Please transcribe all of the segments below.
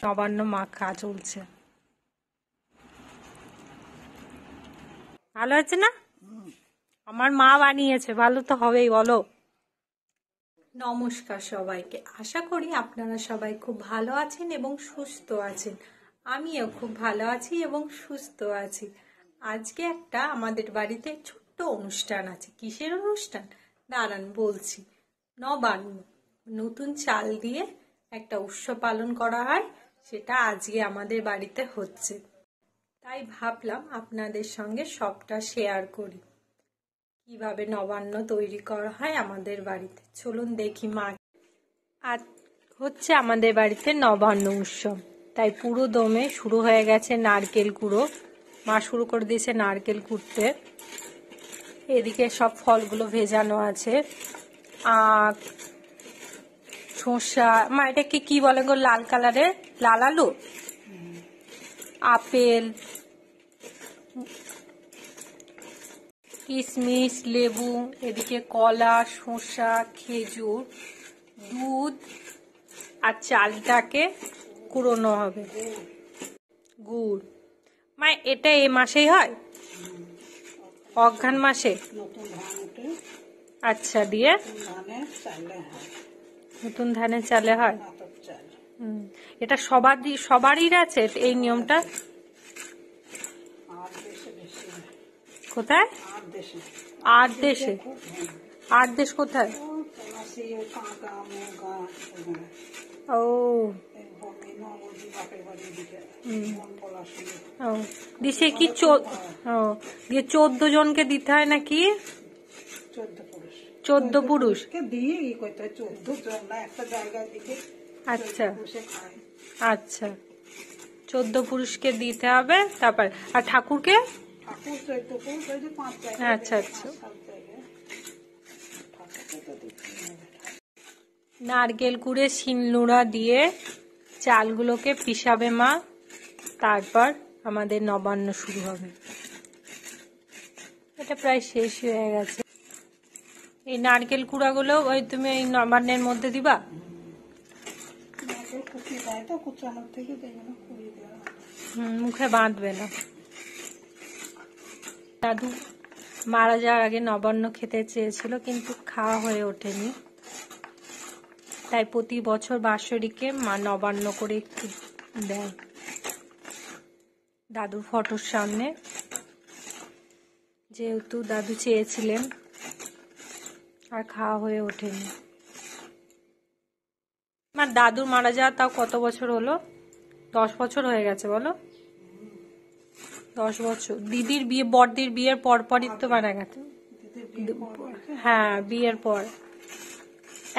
নবান্ন মাখা চলছে। ভালো আছে না? আমার মা বানিয়েছে, ভালো তো হবেই বলো। নমস্কার সবাইকে, আশা করি আপনারা সবাই খুব ভালো আছেন এবং সুস্থ আছেন। আমিও খুব ভালো আছি এবং সুস্থ আছি। আজকে একটা আমাদের বাড়িতে ছোট্ট অনুষ্ঠান আছে। কিসের অনুষ্ঠান দাঁড়ান বলছি। নবান্ন, নতুন চাল দিয়ে একটা উৎসব পালন করা হয়, সেটা আজকে আমাদের বাড়িতে হচ্ছে। তাই ভাবলাম আপনাদের সঙ্গে সবটা শেয়ার করি, কিভাবে নবান্ন তৈরি করা হয় আমাদের বাড়িতে। চলুন দেখি। মা আজ হচ্ছে আমাদের বাড়িতে নবান্ন উৎসব, তাই পুরো দমে শুরু হয়ে গেছে নারকেল কুড়ো। মা শুরু করে দিয়েছে নারকেল কুড়তে। এদিকে সব ফলগুলো ভেজানো আছে, আখ, শসা, মা এটাকে কি বলে গো, লাল কালারের লাল আলু, আপেল, কিশমিশ, লেবু, এদিকে কলা, শসা, খেজুর, দুধ আর চালটাকে কুড়োনো হবে। গুড়, মা এটা এই মাসেই হয়? অঘ্রান মাসে? আচ্ছা, দিয়ে নতুন ধানের চালে হয়। এটা সবারই আছে এই নিয়মটা? কোথায়? আর দেশে? আর দেশ কোথায়? ও দিশে কি 14 জনকে দিতে হয় নাকি? 14 পুরুষ। আচ্ছা আচ্ছা, 14 পুরুষকে দিতে হবে। তারপর আর ঠাকুরকে? আচ্ছা আচ্ছা। নারকেল কুড়ে শিলনোড়া দিয়ে চালগুলোকে পিষাবে মা, তারপর আমাদের নবান্ন শুরু হবে। এটা প্রায় শেষ হয়ে গেছে। এই নারকেল কুড়াগুলো ওই তুমি এই নবান্নের মধ্যে দিবা? মুখে বাঁধবে না। দাদু মারা যাওয়ার আগে নবান্ন খেতে চেয়েছিল, কিন্তু খাওয়া হয়ে ওঠেনি, তাই প্রতি বছর বাৎসরিকে মা নবান্ন করে একটু দেয় দাদুর ফটোর সামনে, যেহেতু দাদু চেয়েছিলেন, আর খাওয়া হয়ে ওঠেনি। আমার দাদুর মারা যাওয়া তাও কত বছর হলো? 10 বছর হয়ে গেছে বলো? 10 বছর। দিদির বিয়ে, বড়দির বিয়ের পরপরই তো মারা গেছে। হ্যাঁ, বিয়ের পর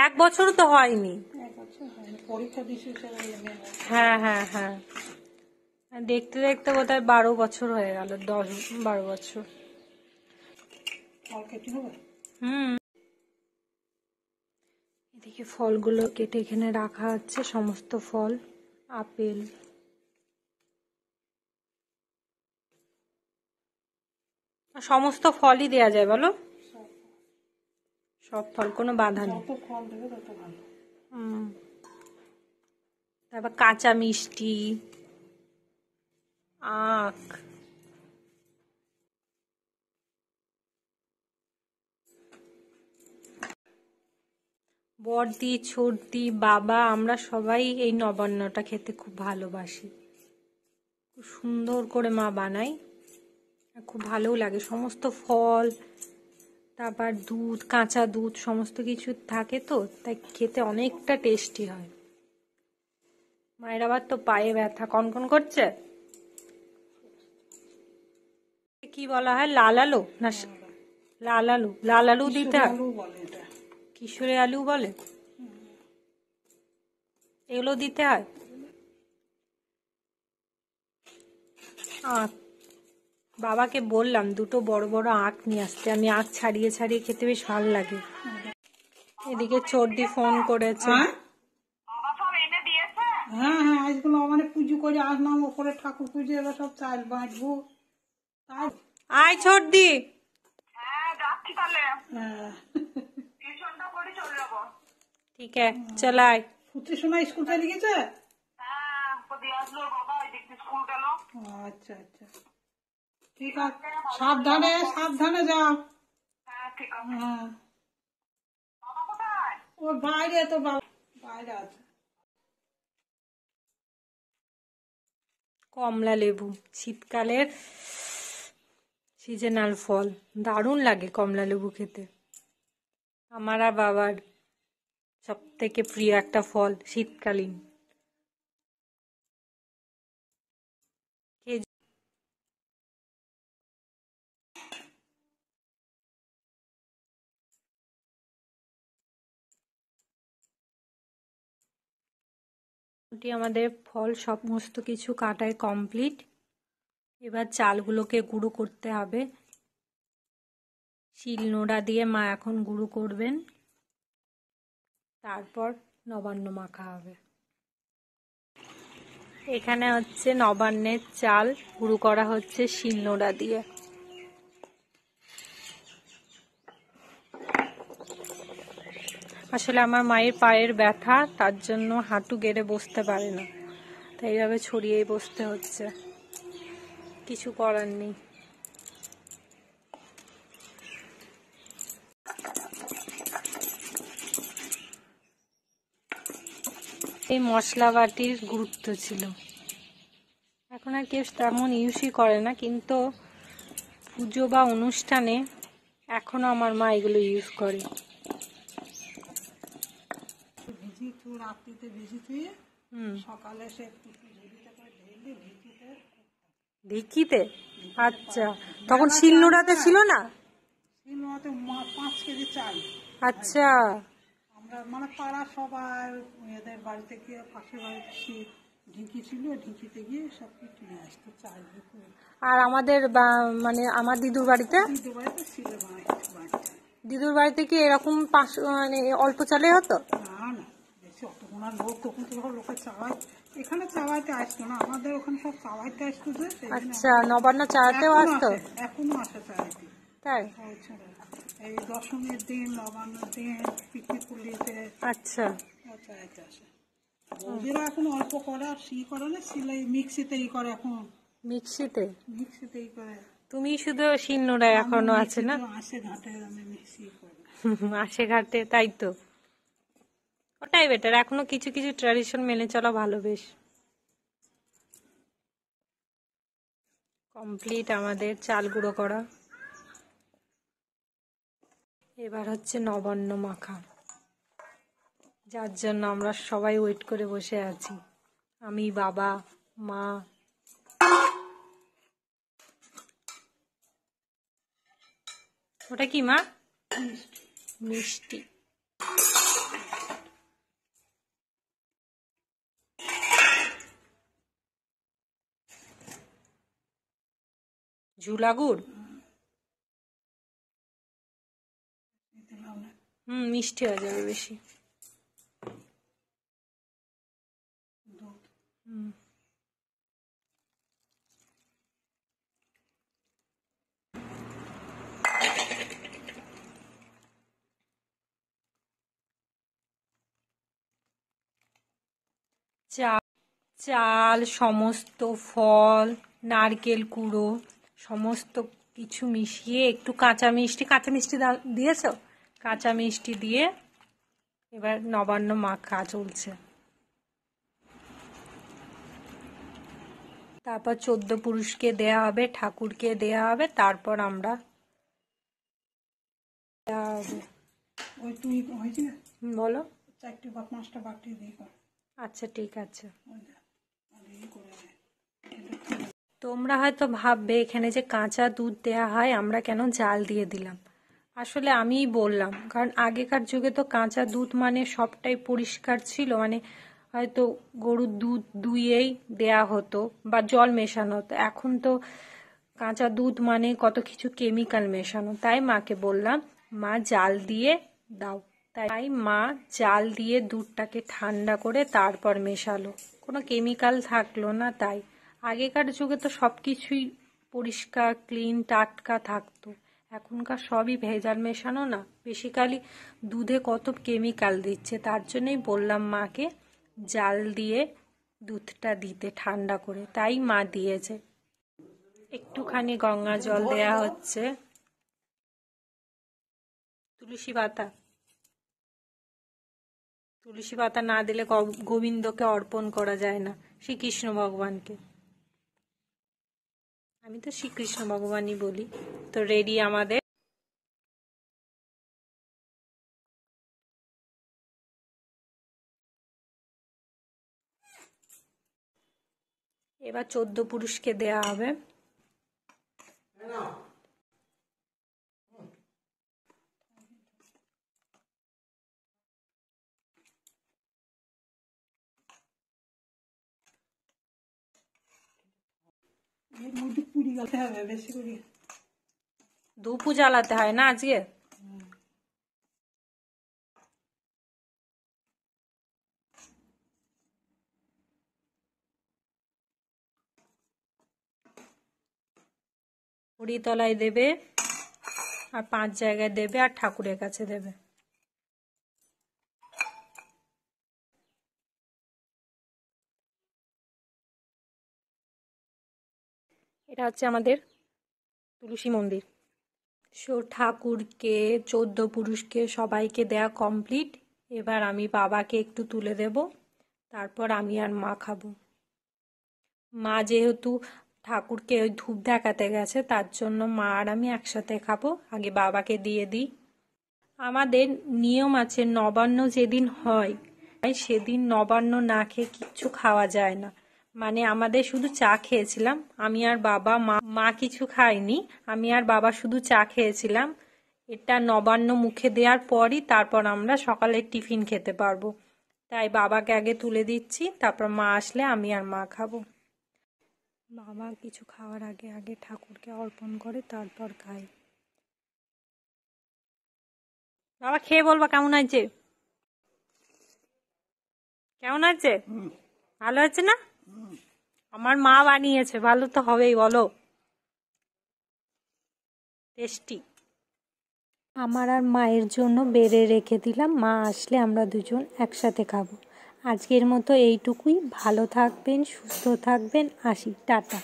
1 বছরও তো হয়নি। হ্যাঁ হ্যাঁ হ্যাঁ, দেখতে দেখতে বোধহয় 12 বছর হয়ে গেল, 10-12 বছর। এদিকে ফলগুলো কেটে এখানে রাখা হচ্ছে, সমস্ত ফল, আপেল, সমস্ত ফলই দেয়া যায় বলো? সব ফল, কোনো বাধা নেই। তারপর কাঁচা মিষ্টি, আখ, বড়দি, ছোটদি, বাবা, আমরা সবাই এই নবান্নটা খেতে খুব ভালোবাসি। খুব সুন্দর করে মা বানায়, খুব ভালোও লাগে। সমস্ত ফল, তারপর দুধ, কাঁচা দুধ, সমস্ত কিছু থাকে তো, তাই খেতে অনেকটা টেস্টি হয়। মায়ের আবার তো পায়ে ব্যথা, কনকন করছে। কি বলা হয়, লাল আলু না? লাল আলু, লাল আলু দিতে হয়। কিশোরী আলু বলে, এগুলো দিতে হয়। আখ, বাবাকে বললাম দুটো বড় বড় আখ নিয়ে আসতে, আমি আখ ছাড়িয়ে ছাড়িয়ে খেতে বেশ ভালো লাগে। এদিকে ছোটদি ফোন করেছে। হ্যাঁ হ্যাঁ, আজগুলো মানে পুজো করে আসলাম, ওপরে ঠাকুর পুজো, এবার সব চাল বাঁচবো। আয় ছোটদি। হ্যাঁ যাচ্ছি তাহলে। হ্যাঁ, টিউশনটা করে চলে যাবো। ঠিক আছে, চল আয়। পুত্রের সময় স্কুল চলে গেছে? হ্যাঁ ও আচ্ছা আচ্ছা, ঠিক আছে, সাবধানে সাবধানে যাও। হ্যাঁ ঠিক আছে। হ্যাঁ, বাবা কোথায়? ওর বাইরে, তো বাবা বাইরে আছে। কমলা লেবু শীতকালের সিজনাল ফল, দারুণ লাগে কমলা লেবু খেতে। আমার আর বাবার সব থেকে প্রিয় একটা ফল শীতকালীন। মোটামুটি আমাদের ফল সমস্ত কিছু কাটায় কমপ্লিট। এবার চালগুলোকে গুঁড়ো করতে হবে। শিলনোড়া দিয়ে মা এখন গুঁড়ো করবেন, তারপর নবান্ন মাখা হবে। এখানে হচ্ছে নবান্নের চাল গুঁড়ো করা হচ্ছে শিলনোড়া দিয়ে। আসলে আমার মায়ের পায়ের ব্যথা, তার জন্য হাঁটু গেড়ে বসতে পারে না, তাই এইভাবে ছড়িয়েই বসতে হচ্ছে, কিছু করার নেই। এই মশলা বাটির গুরুত্ব ছিল, এখন আর কেউ তেমন ইউজই করে না, কিন্তু পুজো বা অনুষ্ঠানে এখনো আমার মা এগুলো ইউজ করে। ভিজি একটু রাত্রিতে ভিজি থুয়ে সকালে সে একটু ঝুড়িতে করে ঢেলে ঢেকিতে। ঢেকিতে? আচ্ছা, তখন শিলনোড়াতে ছিল না? শিলনোড়াতে 5 কেজি চাল। আচ্ছা, আমরা মানে পাড়া সবাই এদের বাড়িতে গিয়ে, পাশের বাড়িতে ঢিকি ছিল, ঢিকিতে গিয়ে সব কিছু নিয়ে আসতো চাল ঢুকে। আর আমাদের মানে আমার দিদুর বাড়িতে, দিদির বাড়িতে ছিল বাড়িতে। দিদুর বাড়িতে কি এরকম 5 মানে অল্প চালে হতো? না না, বেশি অতক্ষণ আর লোক, তখন তো সব লোকে চাওয়াই, এখানে চাওয়াইতে আসতো না, আমাদের ওখানে সব চাওয়াইতে আসতো যে, সেই জন্য আচ্ছা, নবান্ন চালাতেও আসতো? এখনো আসে চাওয়াইতে। তাই? এই দশমীর দিন, নবান্নের দিন, পিকনিক পুলিতে আচ্ছা, চাওয়াইতে আসে। বৌদিরা এখন অল্প করে, আর করে না, সিলাই মিক্সিতেই করে এখন। মিক্সিতেই করে। তুমি শুধু শিলনোড়া এখনো আছে না? আসে ঘাটে, আমি মিক্সি করি। আসে ঘাটে, তাই তো, ওটাই বেটার। এখনো কিছু কিছু ট্র্যাডিশন মেনে চলা ভালো। বেশ কমপ্লিট আমাদের চাল গুঁড়ো করা। এবার হচ্ছে নবান্ন মাখা, যার জন্য আমরা সবাই ওয়েট করে বসে আছি, আমি, বাবা, মা। ওটা কি মা? মিষ্টি। ঝুলা গুড়। মিষ্টি হয়ে যাবে বেশি। চাল, সমস্ত ফল, নারকেল কুড়ো, সমস্ত কিছু মিশিয়ে একটু কাঁচা মিষ্টি দিয়েছো? কাঁচা মিষ্টি দিয়ে এবার নবান্ন মাখা চলছে। তারপর 14 পুরুষকে দেয়া হবে, ঠাকুরকে দেয়া হবে, তারপর আমরা দেয়া হবে। ওই তুই হয়েছে, বলো। 4টা বা 5টা বাটি দিয়ে কর। আচ্ছা, ঠিক আছে। করে তোমরা হয়তো ভাববে এখানে যে কাঁচা দুধ দেয়া হয়, আমরা কেন জাল দিয়ে দিলাম। আসলে আমিই বললাম, কারণ আগেকার যুগে তো কাঁচা দুধ মানে সবটাই পরিষ্কার ছিল, মানে হয়তো গরুর দুধ দুইয়েই দেয়া হতো বা জল মেশানো হতো। এখন তো কাঁচা দুধ মানে কত কিছু কেমিক্যাল মেশানো, তাই মাকে বললাম মা জাল দিয়ে দাও। তাই মা জাল দিয়ে দুধটাকে ঠান্ডা করে তারপর মেশালো, কোনো কেমিক্যাল থাকলো না। তাই আগেকার যুগে তো সব কিছুই পরিষ্কার, ক্লিন, টাটকা থাকতো। এখনকার সবই ভেজাল মেশানো না, বেসিক্যালি দুধে কত কেমিক্যাল দিচ্ছে। তার জন্যই বললাম মাকে জাল দিয়ে দুধটা দিতে ঠান্ডা করে, তাই মা দিয়েছে। একটুখানি গঙ্গা জল দেয়া হচ্ছে, তুলসী পাতা না দিলে গোবিন্দকে অর্পণ করা যায় না, শ্রীকৃষ্ণ ভগবানকে। আমি তো শ্রীকৃষ্ণ ভগবানই বলি। তো রেডি আমাদের। এবার 14 পুরুষকে দেয়া হবে। এর মধ্যে পুরি গালতে হবে বেশি করে। ধূপও জ্বালাতে হয় না আজকে? হরিতলায় দেবে, আর 5 জায়গায় দেবে, আর ঠাকুরের কাছে দেবে। এটা হচ্ছে আমাদের তুলসী মন্দির। ঠাকুরকে, 14 পুরুষকে সবাইকে দেয়া কমপ্লিট। এবার আমি বাবাকে একটু তুলে দেব, তারপর আমি আর মা খাবো। মা যেহেতু ঠাকুরকে ওই ধূপ দেখাতে গেছে, তার জন্য মা আর আমি একসাথে খাবো। আগে বাবাকে দিয়ে দিই। আমাদের নিয়ম আছে, নবান্ন যেদিন হয় সেদিন নবান্ন না খেয়ে কিচ্ছু খাওয়া যায় না। মানে আমাদের শুধু চা খেয়েছিলাম, আমি আর বাবা। মা কিছু খাইনি, আমি আর বাবা শুধু চা খেয়েছিলাম। এটা নবান্ন মুখে দেওয়ার পরই তারপর আমরা সকালের টিফিন খেতে পারবো। তাই বাবাকে আগে তুলে দিচ্ছি, তারপর মা আসলে আমি আর মা খাবো। বাবা কিছু খাওয়ার আগে আগে ঠাকুরকে অর্পণ করে, তারপর খাই। বাবা খেয়ে বলবা কেমন আছে? কেমন আছে? ভালো আছে না? আমার মা বানিয়েছে, ভালো তো হবেই, বলো। টেস্টি। আমার আর মায়ের জন্য বেড়ে রেখে দিলাম, মা আসলে আমরা দুজন একসাথে খাবো। আজকের মতো এইটুকুই। ভালো থাকবেন, সুস্থ থাকবেন, আসি, টাটা।